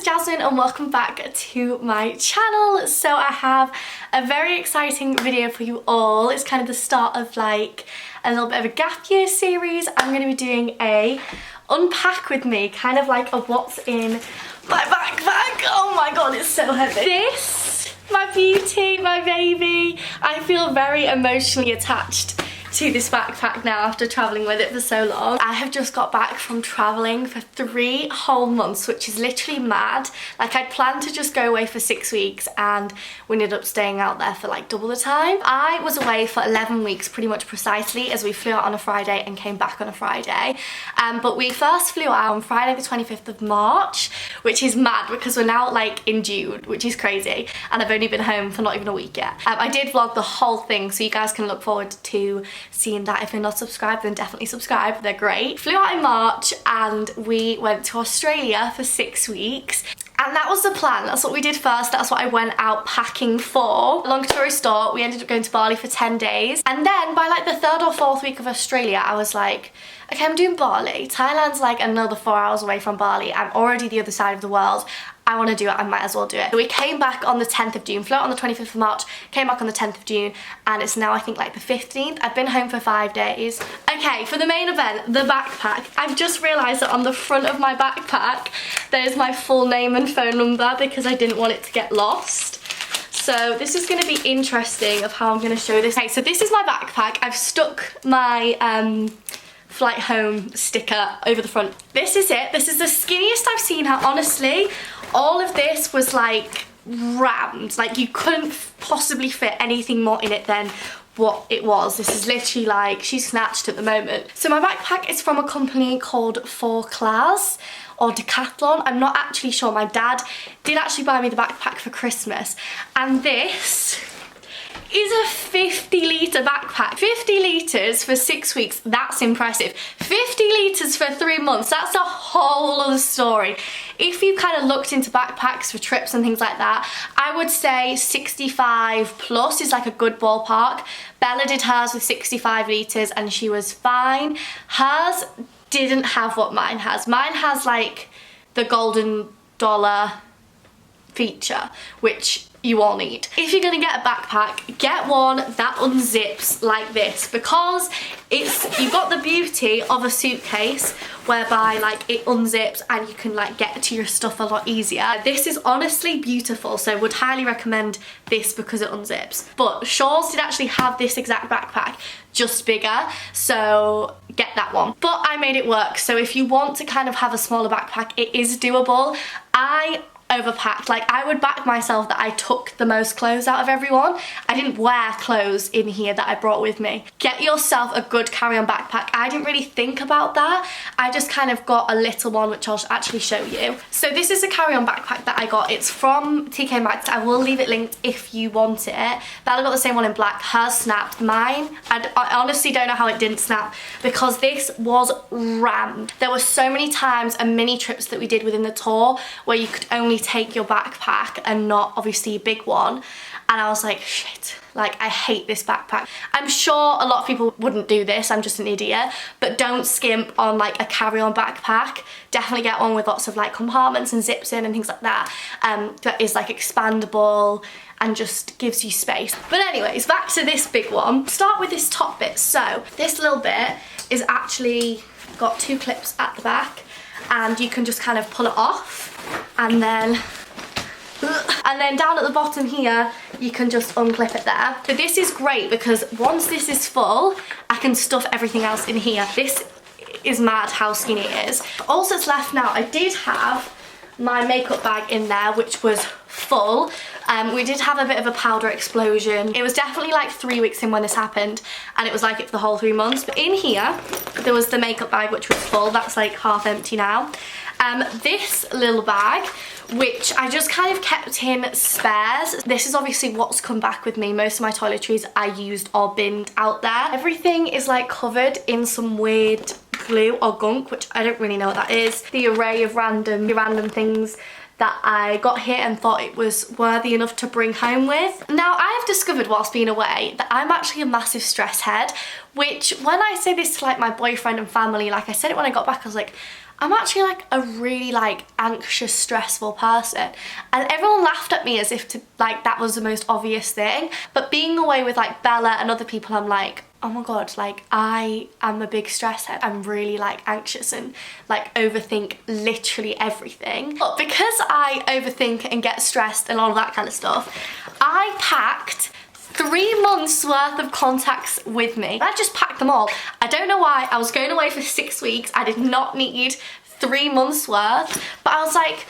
Jasmine and welcome back to my channel. So I have a very exciting video for you all. It's kind of the start of like a little bit of a gap year series. I'm going to be doing a unpack with me, kind of like a what's in my backpack. Oh my god, it's so heavy. This, my beauty, my baby. I feel very emotionally attached to this backpack now after traveling with it for so long. I have just got back from traveling for 3 whole months, which is literally mad. Like, I'd planned to just go away for 6 weeks and we ended up staying out there for like double the time. I was away for 11 weeks pretty much precisely, as we flew out on a Friday and came back on a Friday. But we first flew out on Friday the 25th of March, which is mad because we're now like in June, which is crazy, and I've only been home for not even a week yet. I did vlog the whole thing, so you guys can look forward to seeing that. If you're not subscribed, then definitely subscribe, they're great. Flew out in March and we went to Australia for 6 weeks. And that was the plan. That's what we did first. That's what I went out packing for. Long story short, we ended up going to Bali for 10 days. And then by like the 3rd or 4th week of Australia, I was like, okay, I'm doing Bali. Thailand's like another 4 hours away from Bali. I'm already the other side of the world. I want to do it, I might as well do it. So we came back on the 10th of June, flew out on the 25th of March, came back on the 10th of June, and it's now I think like the 15th. I've been home for 5 days. Okay, for the main event, the backpack. I've just realised that on the front of my backpack, there's my full name and phone number because I didn't want it to get lost. So this is going to be interesting of how I'm going to show this. Okay, so this is my backpack. I've stuck my flight home sticker over the front. This is it. This is the skinniest I've seen her, honestly. All of this was like rammed. Like, you couldn't possibly fit anything more in it than what it was. This is literally like, she's snatched at the moment. So my backpack is from a company called 4 Class or Decathlon. I'm not actually sure. My dad did actually buy me the backpack for Christmas, and this is a 50-litre backpack. 50 litres for 6 weeks, that's impressive. 50 litres for 3 months, that's a whole other story. If you kind of looked into backpacks for trips and things like that, I would say 65 plus is like a good ballpark. Bella did hers with 65 litres and she was fine. Hers didn't have what mine has. Mine has like the golden dollar feature, which you all need. If you're gonna get a backpack, get one that unzips like this, because you've got the beauty of a suitcase whereby like it unzips and you can like get to your stuff a lot easier. This is honestly beautiful, so would highly recommend this because it unzips. But Shaw's did actually have this exact backpack, just bigger, so get that one. But I made it work, so if you want to kind of have a smaller backpack, it is doable. I overpacked. Like, I would back myself that I took the most clothes out of everyone. I didn't wear clothes in here that I brought with me. Get yourself a good carry-on backpack. I didn't really think about that. I just kind of got a little one, which I'll actually show you. So this is a carry-on backpack that I got. It's from TK Maxx. I will leave it linked if you want it. Bella got the same one in black. Hers snapped. Mine, I honestly don't know how it didn't snap, because this was rammed. There were so many times and mini trips that we did within the tour where you could only take your backpack and not obviously a big one, and I was like, shit, like I hate this backpack. I'm sure a lot of people wouldn't do this, I'm just an idiot, but don't skimp on like a carry-on backpack. Definitely get one with lots of like compartments and zips in and things like that, that is like expandable and just gives you space. But anyways, back to this big one. Start with this top bit. So this little bit is actually got 2 clips at the back, and you can just kind of pull it off, and then down at the bottom here you can just unclip it there. But this is great because once this is full, I can stuff everything else in here. This is mad how skinny it is. All that's left now, I did have my makeup bag in there, which was full. We did have a bit of a powder explosion. It was definitely like 3 weeks in when this happened, and it was like it for the whole 3 months. But in here there was the makeup bag, which was full. That's like half empty now. This little bag, which I just kind of kept in spares. This is obviously what's come back with me. Most of my toiletries I used or binned out there. Everything is like covered in some weird glue or gunk, which I don't really know what that is. The array of random things that I got here and thought it was worthy enough to bring home with. Now, I have discovered whilst being away that I'm actually a massive stress head, which when I say this to like my boyfriend and family, like I said it when I got back, I was like, I'm actually like a really like anxious, stressful person, and everyone laughed at me as if to like that was the most obvious thing. But being away with like Bella and other people, I'm like, oh my god, like I am a big stress head. I'm really like anxious and like overthink literally everything. But because I overthink and get stressed and all of that kind of stuff, I packed 3 months worth of contacts with me. I just packed them all. I don't know why. I was going away for 6 weeks. I did not need 3 months worth, but I was like,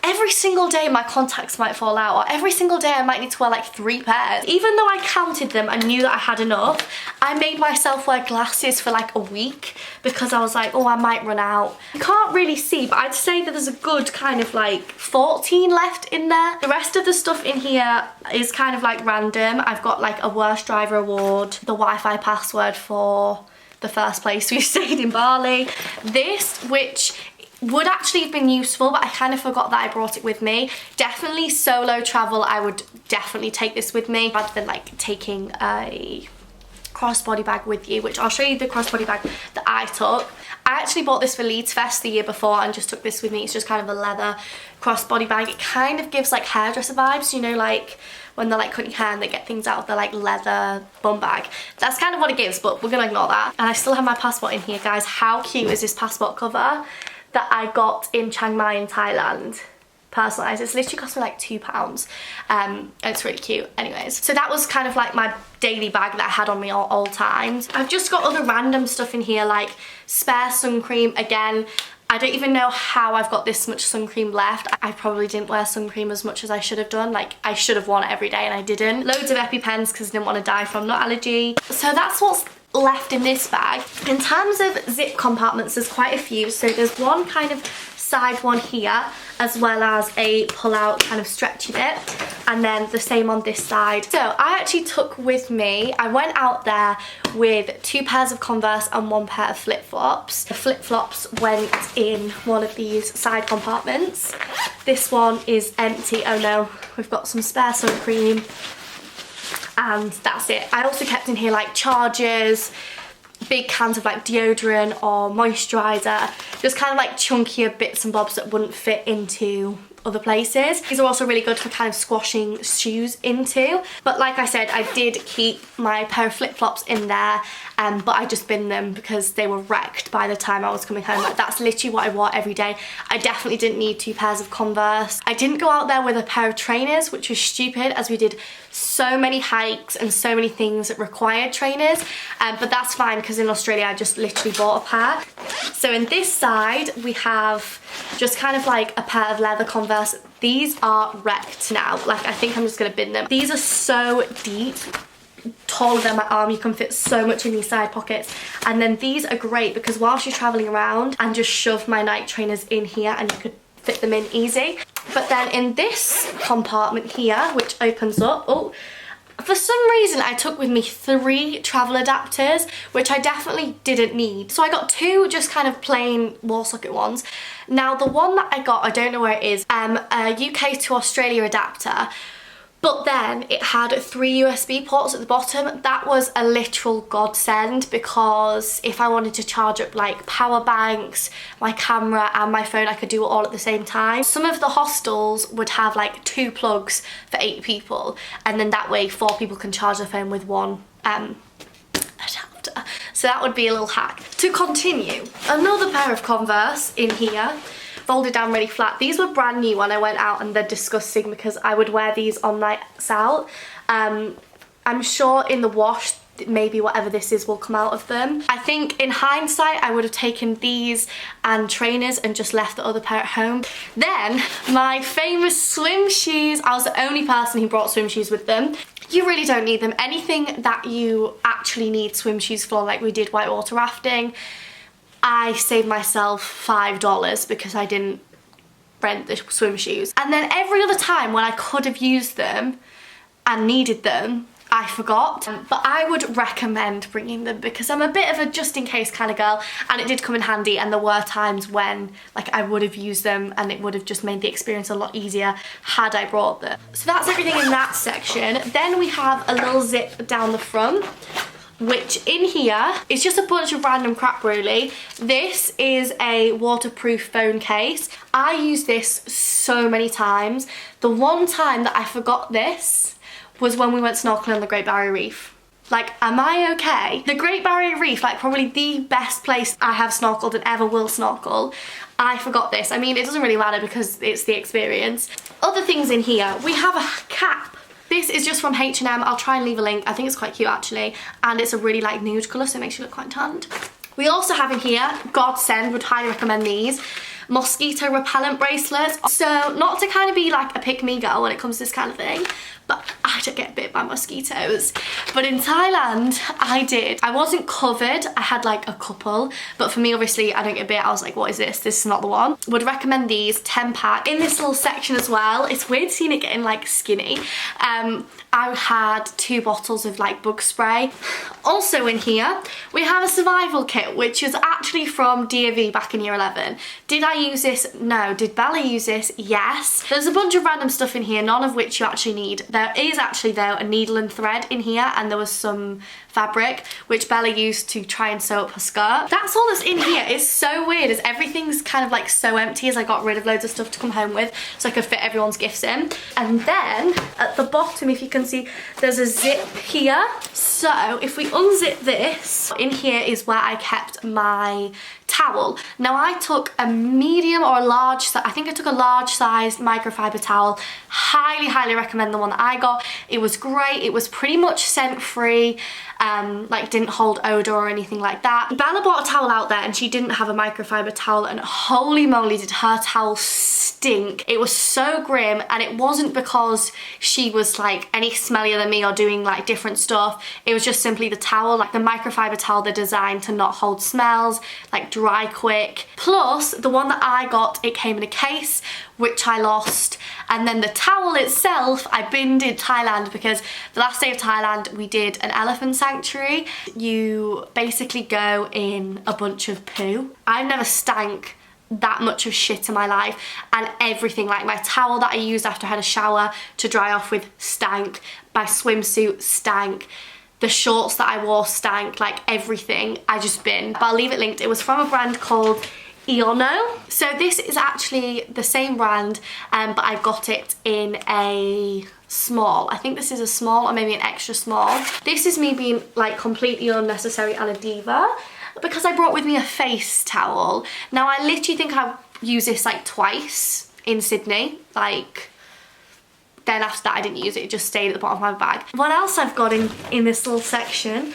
every single day my contacts might fall out, or every single day I might need to wear like 3 pairs. Even though I counted them and knew that I had enough, I made myself wear glasses for like a week because I was like, oh, I might run out. You can't really see, but I'd say that there's a good kind of like 14 left in there. The rest of the stuff in here is kind of like random. I've got like a worst driver award, the Wi-Fi password for the first place we stayed in Bali. This, which would actually have been useful, but I kind of forgot that I brought it with me. Definitely solo travel, I would definitely take this with me rather than like taking a crossbody bag with you, which I'll show you the crossbody bag that I took. I actually bought this for Leeds Fest the year before and just took this with me. It's just kind of a leather crossbody bag. It kind of gives like hairdresser vibes, you know, like when they're like cutting hair and they get things out of their like leather bum bag. That's kind of what it gives, but we're gonna ignore that. And I still have my passport in here, guys. How cute is this passport cover that I got in Chiang Mai in Thailand? Personalised. It's literally cost me like £2, and it's really cute. Anyways, so that was kind of like my daily bag that I had on me all times. I've just got other random stuff in here, like spare sun cream. Again, I don't even know how I've got this much sun cream left. I probably didn't wear sun cream as much as I should have done. Like, I should have worn it every day and I didn't. Loads of EpiPens because I didn't want to die from nut allergy. So that's what's left in this bag. In terms of zip compartments, there's quite a few. So there's one kind of side one here, as well as a pull-out kind of stretchy bit, and then the same on this side. So I actually took with me, I went out there with 2 pairs of Converse and 1 pair of flip-flops. The flip-flops went in one of these side compartments. This one is empty. Oh no, we've got some spare sun cream, and that's it. I also kept in here like chargers, big cans of like deodorant or moisturiser, just kind of like chunkier bits and bobs that wouldn't fit into other places. These are also really good for kind of squashing shoes into, but like I said, I did keep my pair of flip-flops in there, but I just binned them because they were wrecked by the time I was coming home. Like, that's literally what I wore every day. I definitely didn't need 2 pairs of Converse. I didn't go out there with a pair of trainers, which was stupid as we did so many hikes and so many things that required trainers, but that's fine because in Australia I just literally bought a pair. So in this side we have just kind of like a pair of leather Converse. These are wrecked now. Like, I think I'm just gonna bin them. These are so deep, taller than my arm. You can fit so much in these side pockets. And then these are great because whilst you're traveling around, and just shove my night trainers in here and you could fit them in easy. But then in this compartment here, which opens up, oh, for some reason I took with me 3 travel adapters, which I definitely didn't need. So I got 2 just kind of plain wall socket ones. Now the one that I got, I don't know where it is, a UK to Australia adapter, but then it had 3 USB ports at the bottom. That was a literal godsend because if I wanted to charge up like power banks, my camera and my phone, I could do it all at the same time. Some of the hostels would have like 2 plugs for 8 people, and then that way 4 people can charge their phone with 1 adapter. So that would be a little hack. To continue, another pair of Converse in here, folded down really flat. These were brand new when I went out and they're disgusting because I would wear these on nights out. I'm sure in the wash maybe whatever this is will come out of them. I think in hindsight I would have taken these and trainers and just left the other pair at home. Then my famous swim shoes. I was the only person who brought swim shoes with them. You really don't need them. Anything that you actually need swim shoes for, like we did whitewater rafting, I saved myself $5 because I didn't rent the swim shoes. And then every other time when I could have used them and needed them, I forgot. But I would recommend bringing them because I'm a bit of a just in case kind of girl, and it did come in handy, and there were times when like I would have used them and it would have just made the experience a lot easier had I brought them. So that's everything in that section. Then we have a little zip down the front. which in here is just a bunch of random crap really. This is a waterproof phone case. I use this so many times. The one time that I forgot this was when we went snorkeling on the Great Barrier Reef. Like, am I okay? The Great Barrier Reef, like probably the best place I have snorkeled and ever will snorkel. I forgot this. I mean, it doesn't really matter because it's the experience. Other things in here, we have a cap. This is just from H&M. I'll try and leave a link. I think it's quite cute actually. And it's a really like nude colour, so it makes you look quite tanned. We also have in here, godsend, would highly recommend these, mosquito repellent bracelets. So not to kind of be like a pick-me girl when it comes to this kind of thing, but I don't get bit by mosquitoes. But in Thailand, I did. I wasn't covered, I had like a couple, but for me obviously I don't get bit. I was like, what is this? This is not the one. Would recommend these, 10 pack. In this little section as well, it's weird seeing it getting like skinny. I had 2 bottles of like bug spray. Also in here, we have a survival kit, which is actually from DAV back in year 11. Did I use this? No. Did Bella use this? Yes. There's a bunch of random stuff in here, none of which you actually need. There is actually though a needle and thread in here, and there was some fabric which Bella used to try and sew up her skirt. That's all that's in here. It's so weird as everything's kind of like so empty as I got rid of loads of stuff to come home with so I could fit everyone's gifts in. And then at the bottom, if you can see, there's a zip here. So if we unzip this, in here is where I kept my towel. Now I took a medium or a large, I think I took a large sized microfiber towel. Highly recommend the one that I got. It was great. It was pretty much scent free. Like didn't hold odor or anything like that. Bella bought a towel out there and she didn't have a microfiber towel, and holy moly did her towel stink. It was so grim, and it wasn't because she was like any smellier than me or doing like different stuff. It was just simply the towel. Like the microfiber towel, they're designed to not hold smells, like dry quick. Plus the one that I got, it came in a case which I lost, and then the towel itself I binned in Thailand because the last day of Thailand we did an elephant sanctuary. You basically go in a bunch of poo. I've never stank that much of shit in my life, and everything, like my towel that I used after I had a shower to dry off with stank, my swimsuit stank, the shorts that I wore stank, like everything I just binned. But I'll leave it linked. It was from a brand called EOS. So this is actually the same brand, but I got it in a small. I think this is a small or maybe an extra small. This is me being like completely unnecessary and a diva because I brought with me a face towel. Now I literally think I've used this like twice in Sydney, like then after that I didn't use it, it just stayed at the bottom of my bag. What else I've got in this little section,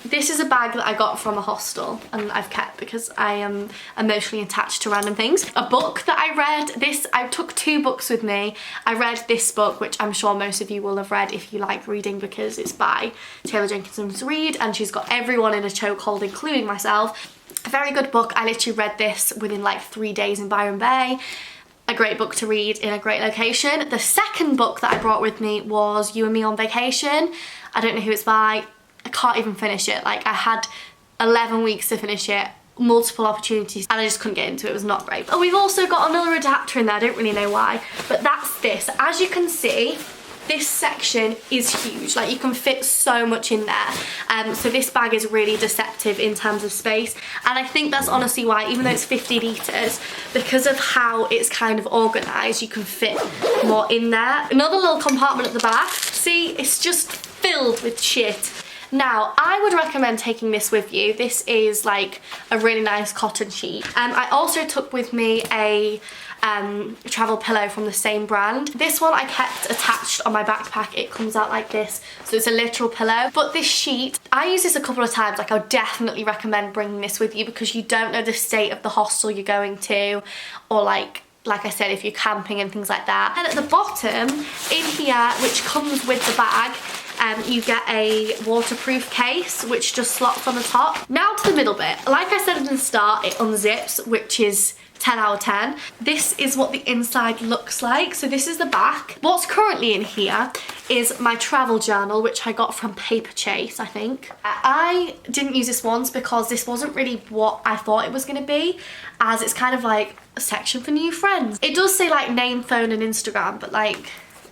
this is a bag that I got from a hostel and I've kept because I am emotionally attached to random things. A book that I read, I took 2 books with me. I read this book, which I'm sure most of you will have read if you like reading, because it's by Taylor Jenkins Reid and she's got everyone in a chokehold, including myself. A very good book. I literally read this within like 3 days in Byron Bay. A great book to read in a great location. The second book that I brought with me was You and Me on Vacation. I don't know who it's by. I can't even finish it. Like I had 11 weeks to finish it, multiple opportunities, and I just couldn't get into it. It was not great. Oh, we've also got another adapter in there. I don't really know why, but that's this. As you can see, this section is huge. Like you can fit so much in there. So this bag is really deceptive in terms of space, and I think that's honestly why, even though it's 50 litres, because of how it's kind of organised, you can fit more in there. Another little compartment at the back. See, it's just filled with shit. Now, I would recommend taking this with you. This is like a really nice cotton sheet. I also took with me a travel pillow from the same brand. This one I kept attached on my backpack. It comes out like this, so it's a literal pillow. But this sheet, I use this a couple of times. Like I would definitely recommend bringing this with you because you don't know the state of the hostel you're going to, or like I said, if you're camping and things like that. And at the bottom in here, which comes with the bag, you get a waterproof case which just slots on the top. Now to the middle bit. Like I said at the start, it unzips, which is 10 out of 10. This is what the inside looks like. So this is the back. What's currently in here is my travel journal, which I got from Paper Chase, I think. I didn't use this once because this wasn't really what I thought it was going to be, as it's kind of like a section for new friends. It does say like name, phone and Instagram, but like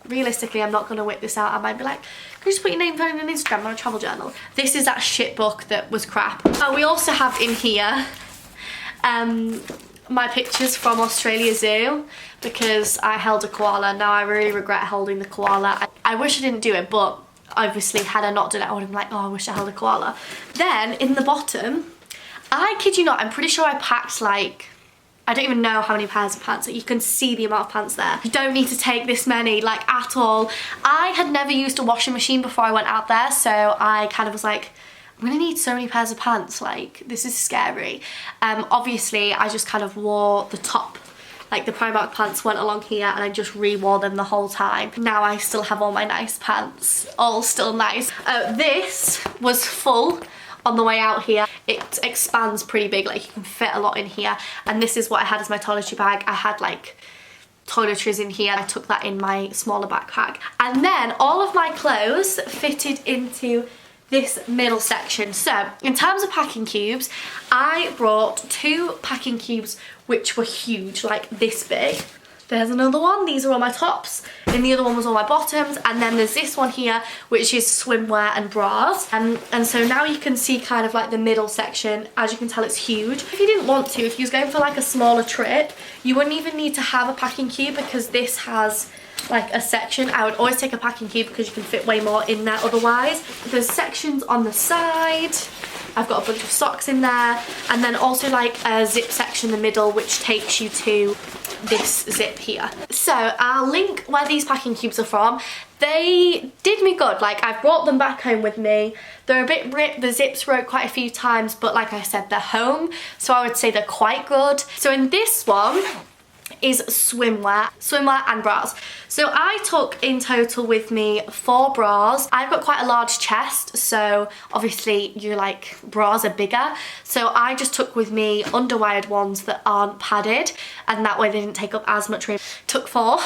realistically, I'm not going to whip this out. I might be like, can you just put your name down on Instagram on a travel journal? This is that shit book that was crap. Oh, we also have in here my pictures from Australia Zoo, because I held a koala. Now I really regret holding the koala. I wish I didn't do it, but obviously had I not done it, I would have been like, oh, I wish I held a koala. Then in the bottom, I kid you not, I'm pretty sure I packed like, I don't even know how many pairs of pants. You can see the amount of pants there. You don't need to take this many, like, at all. I had never used a washing machine before I went out there, so I kind of was like, I'm gonna need so many pairs of pants, like, this is scary. Obviously, I just kind of wore the top, like the Primark pants went along here, and I just re-wore them the whole time. Now I still have all my nice pants, all still nice. This was full on the way out here. It expands pretty big, like you can fit a lot in here. And this is what I had as my toiletry bag. I had like toiletries in here. I took that in my smaller backpack. And then all of my clothes fitted into this middle section. So in terms of packing cubes, I brought 2 packing cubes which were huge, like this big. There's another one. These are all my tops, and the other one was all my bottoms, and then there's this one here which is swimwear and bras, and so now you can see kind of like the middle section. As you can tell, it's huge. If you didn't want to, if you was going for like a smaller trip, you wouldn't even need to have a packing cube, because this has like a section. I would always take a packing cube because you can fit way more in there otherwise. There's sections on the side. I've got a bunch of socks in there, and then also like a zip section in the middle which takes you to this zip here. So I'll link where these packing cubes are from. They did me good. Like, I've brought them back home with me. They're a bit ripped, the zips broke quite a few times, but like I said, they're home, so I would say they're quite good. So in this one is swimwear and bras. So I took in total with me 4 bras. I've got quite a large chest, so obviously your like bras are bigger. So I just took with me underwired ones that aren't padded, and that way they didn't take up as much room. Took 4,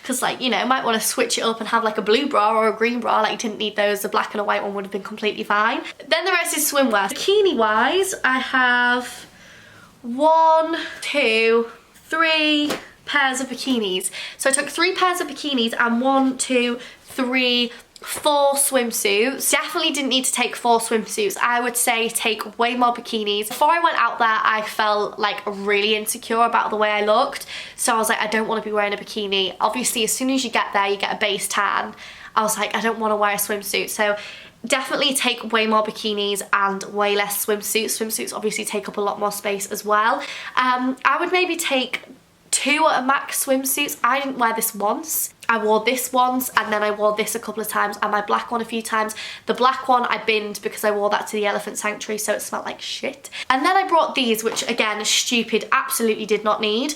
because like, you know, might want to switch it up and have like a blue bra or a green bra. Like, didn't need those. The black and a white one would have been completely fine. Then the rest is swimwear. Bikini wise, I have 1, 2, 3 pairs of bikinis. So I took 3 pairs of bikinis and 1, 2, 3, 4 swimsuits. Definitely didn't need to take 4 swimsuits. I would say take way more bikinis. Before I went out there, I felt like really insecure about the way I looked. So I was like, I don't want to be wearing a bikini. Obviously, as soon as you get there, you get a base tan. I was like, I don't want to wear a swimsuit. So definitely take way more bikinis and way less swimsuits. Swimsuits obviously take up a lot more space as well. I would maybe take 2 max swimsuits. I didn't wear this once. I wore this once, and then I wore this a couple of times, and my black one a few times. The black one I binned because I wore that to the elephant sanctuary, so it smelled like shit. And then I brought these, which again, stupid, absolutely did not need.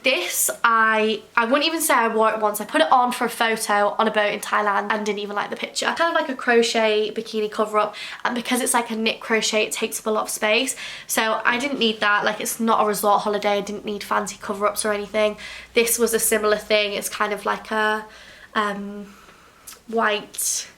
This, I wouldn't even say I wore it once. I put it on for a photo on a boat in Thailand and didn't even like the picture. Kind of like a crochet bikini cover up, and because it's like a knit crochet, it takes up a lot of space. So I didn't need that. Like, it's not a resort holiday. I didn't need fancy cover ups or anything. This was a similar thing. It's kind of like a white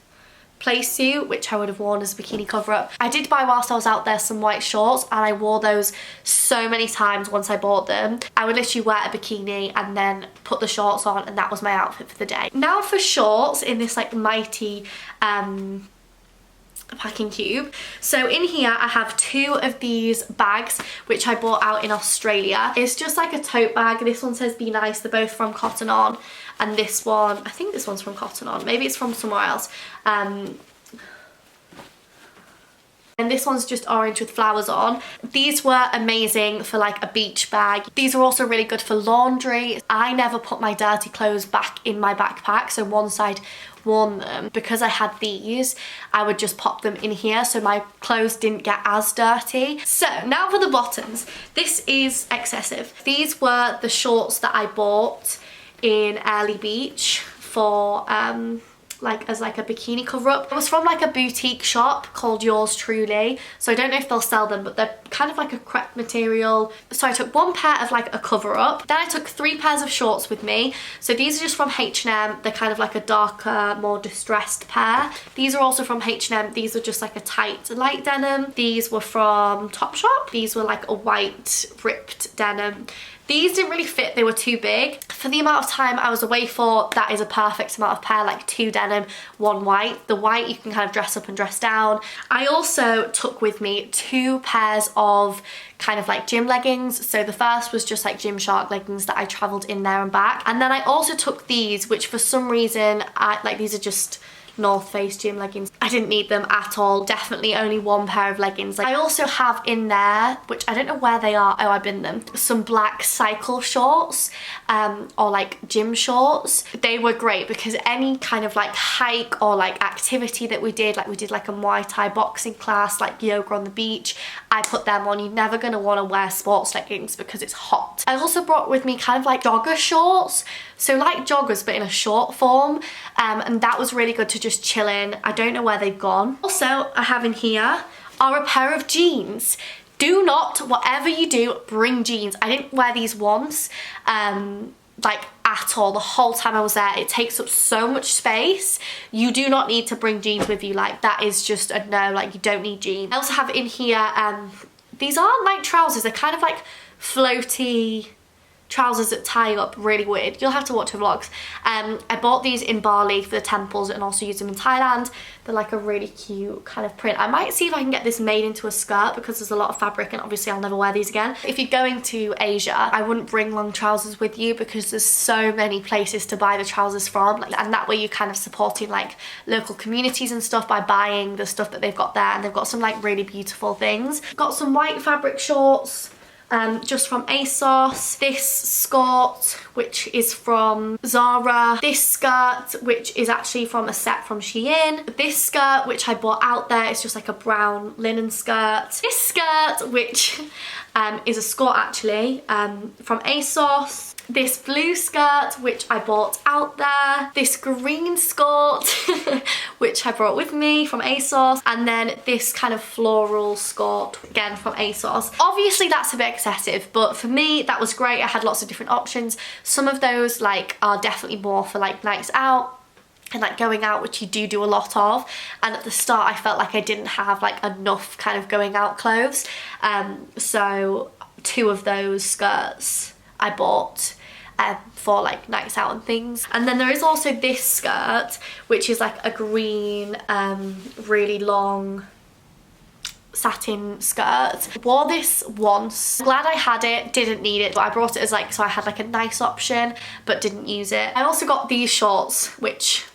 play suit, which I would have worn as a bikini cover up. I did buy, whilst I was out there, some white shorts, and I wore those so many times once I bought them. I would literally wear a bikini and then put the shorts on, and that was my outfit for the day. Now for shorts in this like mighty packing cube. So in here I have 2 of these bags which I bought out in Australia. It's just like a tote bag. This one says Be Nice. They're both from Cotton On, and this one, I think this one's from Cotton On, maybe it's from somewhere else. And this one's just orange with flowers on. These were amazing for like a beach bag. These are also really good for laundry. I never put my dirty clothes back in my backpack, so once I'd worn them, because I had these, I would just pop them in here so my clothes didn't get as dirty. So now for the bottoms. This is excessive. These were the shorts that I bought in Early Beach for like as like a bikini cover up. It was from like a boutique shop called Yours Truly, so I don't know if they'll sell them, but they're kind of like a crepe material. So I took 1 pair of like a cover up, then I took 3 pairs of shorts with me. So these are just from H&M. They're kind of like a darker, more distressed pair. These are also from H&M. These are just like a tight light denim. These were from Topshop. These were like a white ripped denim. These didn't really fit, they were too big. For the amount of time I was away for, that is a perfect amount of pair, like 2 denim, 1 white. The white you can kind of dress up and dress down. I also took with me 2 pairs of kind of like gym leggings. So the first was just like Gymshark leggings that I travelled in there and back. And then I also took these, which for some reason, these are just North Face gym leggings. I didn't need them at all. Definitely only 1 pair of leggings. I also have in there, which I don't know where they are. Oh, I binned them. Some black cycle shorts or like gym shorts. They were great because any kind of like hike or like activity that we did like a Muay Thai boxing class, like yoga on the beach, I put them on. You're never going to want to wear sports leggings because it's hot. I also brought with me kind of like jogger shorts. So like joggers but in a short form, and that was really good to just chill in. I don't know where they've gone. Also, I have in here are a pair of jeans. Do not, whatever you do, bring jeans. I didn't wear these once, like at all, the whole time I was there. It takes up so much space. You do not need to bring jeans with you. Like that is just a no, like you don't need jeans. I also have in here, these aren't like trousers, they're kind of like floaty trousers that tie up, really weird. You'll have to watch her vlogs. I bought these in Bali for the temples and also used them in Thailand. They're like a really cute kind of print. I might see if I can get this made into a skirt because there's a lot of fabric and obviously I'll never wear these again. If you're going to Asia, I wouldn't bring long trousers with you because there's so many places to buy the trousers from, and that way you're kind of supporting like local communities and stuff by buying the stuff that they've got there, and they've got some like really beautiful things. Got some white fabric shorts. Just from ASOS, this skirt which is from Zara, this skirt which is actually from a set from Shein, this skirt which I bought out there, it's just like a brown linen skirt, this skirt which is a skirt actually from ASOS, this blue skirt which I bought out there, this green skirt which I brought with me from ASOS, and then this kind of floral skirt again from ASOS. Obviously that's a bit excessive, but for me that was great. I had lots of different options. Some of those like are definitely more for like nights out and like going out, which you do a lot of, and at the start I felt like I didn't have like enough kind of going out clothes, so 2 of those skirts I bought for like nights out and things. And then there is also this skirt which is like a green really long satin skirt. Wore this once, glad I had it, didn't need it, but I brought it as like, so I had like a nice option but didn't use it. I also got these shorts which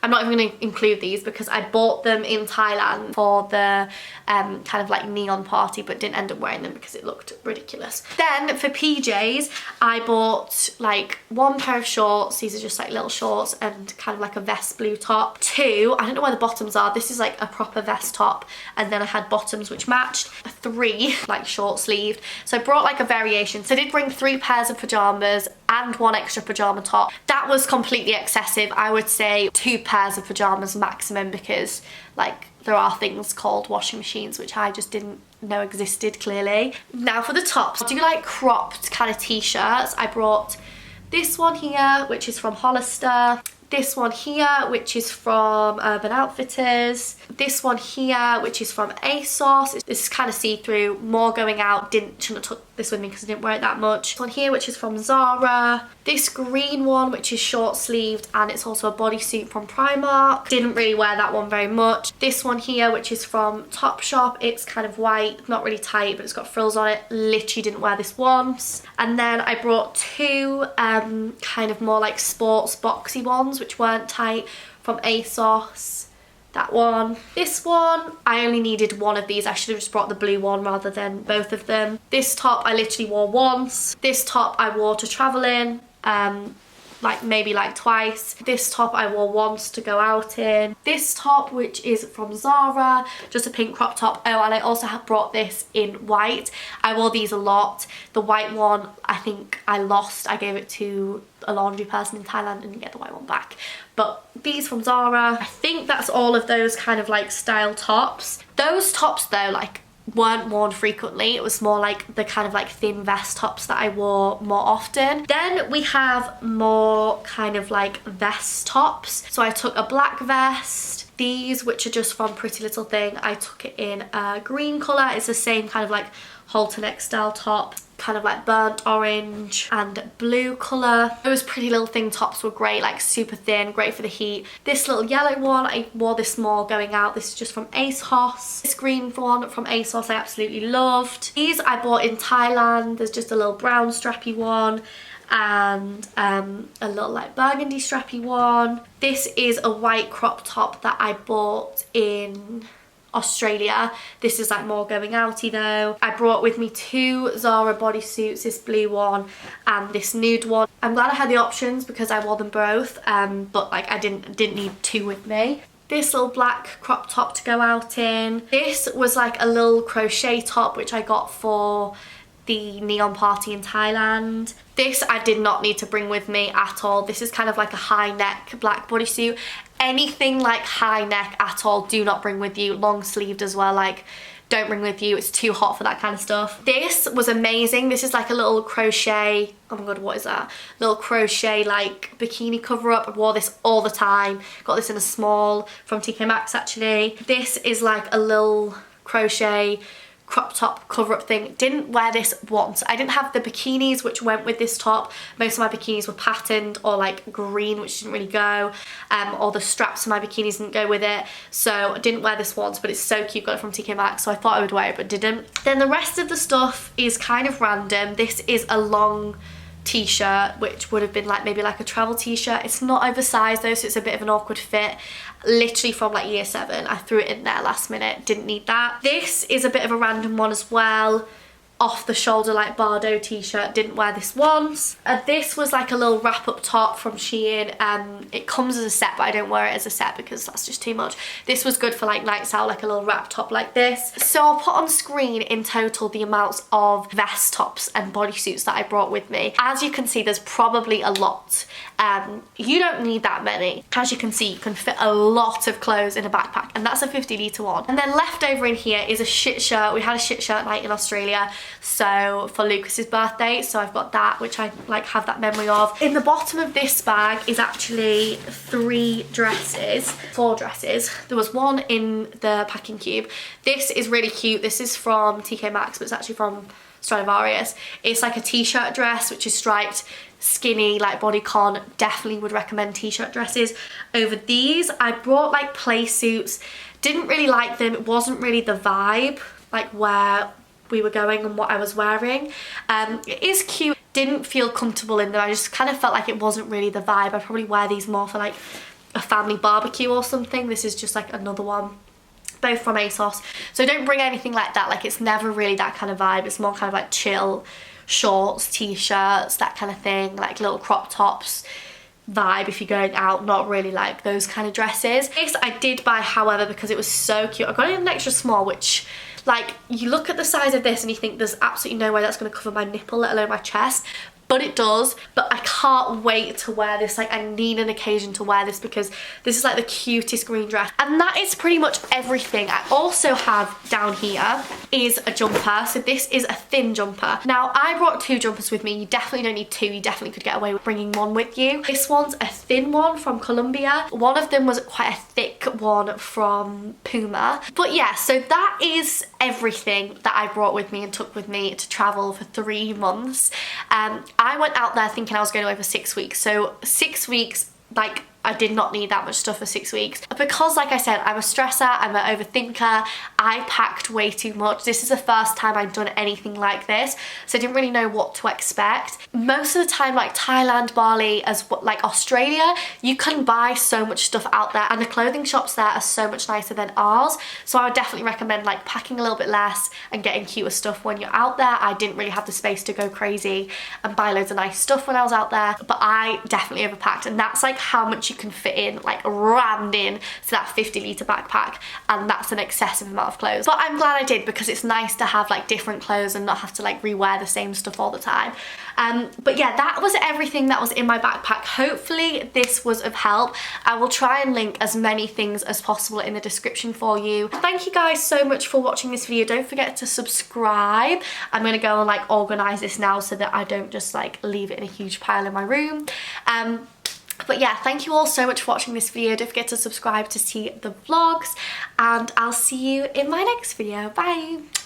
I'm not even going to include these because I bought them in Thailand for the kind of like neon party but didn't end up wearing them because it looked ridiculous. Then for PJs I bought like 1 pair of shorts. These are just like little shorts and kind of like a vest blue top. 2, I don't know where the bottoms are. This is like a proper vest top, and then I had bottoms which matched. 3 like short sleeved. So I brought like a variation. So I did bring 3 pairs of pajamas and 1 extra pajama top. That was completely excessive. I would say 2 pairs of pajamas maximum because like there are things called washing machines which I just didn't know existed clearly. Now for the tops, I do like cropped kind of t-shirts. I brought this one here which is from Hollister, this one here which is from Urban Outfitters, this one here which is from ASOS. This is kind of see-through, more going out, shouldn't have took this with me because I didn't wear it that much. This one here which is from Zara, this green one which is short sleeved and it's also a bodysuit from Primark, didn't really wear that one very much. This one here which is from Topshop, it's kind of white, not really tight but it's got frills on it, literally didn't wear this once. And then I brought 2 kind of more like sports boxy ones which weren't tight from ASOS. That one. This one, I only needed 1 of these. I should have just brought the blue one rather than both of them. This top I literally wore once. This top I wore to travel in, like maybe like twice. This top I wore once to go out in. This top which is from Zara, just a pink crop top. Oh, and I also have brought this in white. I wore these a lot. The white one I think I lost. I gave it to a laundry person in Thailand and didn't get the white one back. But these from Zara. I think that's all of those kind of like style tops. Those tops though like weren't worn frequently. It was more like the kind of like thin vest tops that I wore more often. Then we have more kind of like vest tops. So I took a black vest. These which are just from Pretty Little Thing, I took it in a green colour. It's the same kind of like halter neck style top, kind of like burnt orange and blue colour. Those pretty little thing tops were great, like super thin, great for the heat. This little yellow one, I wore this more going out. This is just from ASOS. This green one from ASOS I absolutely loved. These I bought in Thailand. There's just a little brown strappy one and a little like burgundy strappy one. This is a white crop top that I bought in Australia. This is like more going outy though. I brought with me 2 Zara bodysuits, this blue one and this nude one. I'm glad I had the options because I wore them both, but like I didn't need 2 with me. This little black crop top to go out in. This was like a little crochet top which I got for the neon party in Thailand. This I did not need to bring with me at all. This is kind of like a high neck black bodysuit. Anything like high neck at all, do not bring with you. Long sleeved as well, like don't bring with you. It's too hot for that kind of stuff. This was amazing. This is like a little crochet, oh my god, what is that? Little crochet like bikini cover up. I wore this all the time. Got this in a small from TK Maxx actually. This is like a little crochet crop top cover up thing. Didn't wear this once. I didn't have the bikinis which went with this top. Most of my bikinis were patterned or like green, which didn't really go, or the straps of my bikinis didn't go with it, so I didn't wear this once, but it's so cute. Got it from TK Maxx, so I thought I would wear it but didn't. Then the rest of the stuff is kind of random. This is a long t-shirt which would have been like maybe like a travel t-shirt. It's not oversized though, so it's a bit of an awkward fit. Literally from like year 7. I threw it in there last minute, didn't need that. This is a bit of a random one as well. Off the shoulder like Bardot t-shirt, didn't wear this once. This was like a little wrap up top from Shein. It comes as a set but I don't wear it as a set because that's just too much. This was good for like nights out, like a little wrap top like this. So I'll put on screen in total the amounts of vest tops and bodysuits that I brought with me. As you can see, there's probably a lot. You don't need that many. As you can see, you can fit a lot of clothes in a backpack, and that's a 50-litre one. And then left over in here is a shit shirt. We had a shit shirt night in Australia, so for Lucas's birthday, so I've got that, which I like have that memory of. In the bottom of this bag is actually 4 dresses. There was one in the packing cube. This is really cute. This is from TK Maxx, but it's actually from Stradivarius. It's like a t-shirt dress which is striped, skinny, like bodycon. Definitely would recommend t-shirt dresses over these. I brought like play suits, didn't really like them. It wasn't really the vibe, like where we were going and what I was wearing. It is cute, didn't feel comfortable in them. I just kind of felt like it wasn't really the vibe. I'd probably wear these more for like a family barbecue or something. This is just like another one, both from ASOS. So don't bring anything like that. Like it's never really that kind of vibe. It's more kind of like chill shorts, t-shirts, that kind of thing, like little crop tops vibe if you're going out, not really like those kind of dresses. This I did buy, however, because it was so cute. I got it in an extra small, which like you look at the size of this and you think there's absolutely no way that's going to cover my nipple, let alone my chest. But it does. But I can't wait to wear this. Like I need an occasion to wear this because this is like the cutest green dress. And that is pretty much everything. I also have down here is a jumper. So this is a thin jumper. Now I brought 2 jumpers with me. You definitely don't need 2. You definitely could get away with bringing one with you. This one's a thin one from Columbia. One of them was quite a thick one from Puma. But yeah, so that is everything that I brought with me and took with me to travel for 3 months. I went out there thinking I was going away for 6 weeks. So 6 weeks, like I did not need that much stuff for 6 weeks. Because like I said, I'm a stresser, I'm an overthinker, I packed way too much. This is the first time I've done anything like this, so I didn't really know what to expect. Most of the time, like Thailand, Bali, like Australia, you can buy so much stuff out there and the clothing shops there are so much nicer than ours. So I would definitely recommend like packing a little bit less and getting cuter stuff when you're out there. I didn't really have the space to go crazy and buy loads of nice stuff when I was out there, but I definitely overpacked, and that's like how much you can fit in, like rammed in to that 50-litre backpack, and that's an excessive amount of clothes. But I'm glad I did because it's nice to have like different clothes and not have to like rewear the same stuff all the time. But yeah, that was everything that was in my backpack. Hopefully this was of help. I will try and link as many things as possible in the description for you. Thank you guys so much for watching this video. Don't forget to subscribe. I'm gonna go and like organize this now so that I don't just like leave it in a huge pile in my room. But yeah, thank you all so much for watching this video. Don't forget to subscribe to see the vlogs, and I'll see you in my next video. Bye!